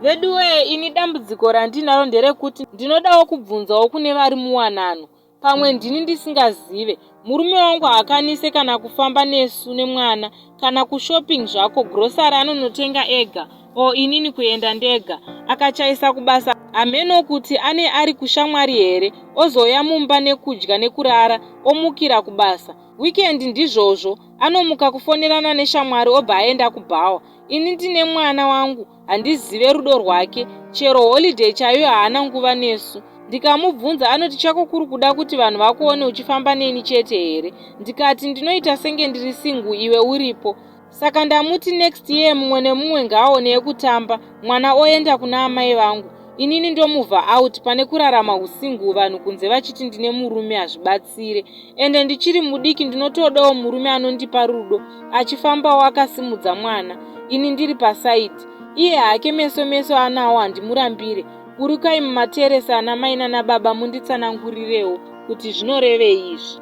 Veduwe, ini dambudziko randinaro nderekuti ndinodawo kubvunzawo kune vari muwanano. Pamwe ndini ndisingazive, murume wangu Haakwanise kana kufamba nesu nemwana, kana kushopping zvako grocery anonotenga ega, o inini kuenda ndega. Akachaisa kubasa ameno kuti ane ari kushamwari here, ozoya mumba nekudya nekurara, omukira kubasa. Weekend ndizvozvo, anomuka kufonerana neshamwari obva aenda kubhawa. Ini ndine mwana wangu, handizive rudo rwake, chero holiday chaiyo haana nguva nesu. Ndikamubvunza anoti chako kuri kuda kuti vanhu vakuone uchifamba neni chete here. Ndikati ndinoita senge ndiri singu iwe uripo. Saka ndamuti next year mumwe nemumwe ngaaone yekutamba, mwana oenda kuna amai vangu. Inini ndomubva out pane kurarama usingu vanhu kunze vachiti ndine murume hazvibatsire. Ende ndichiri mudiki ndinotodawo murume anondipa rudo, achifambawo akasimudza mwana. Ini ndiri pasaiti. Iye hake meso anawo handimurambire. Urukai mumateresi ana mai nana baba munditsanangurirewo kuti zvinorevei izvi.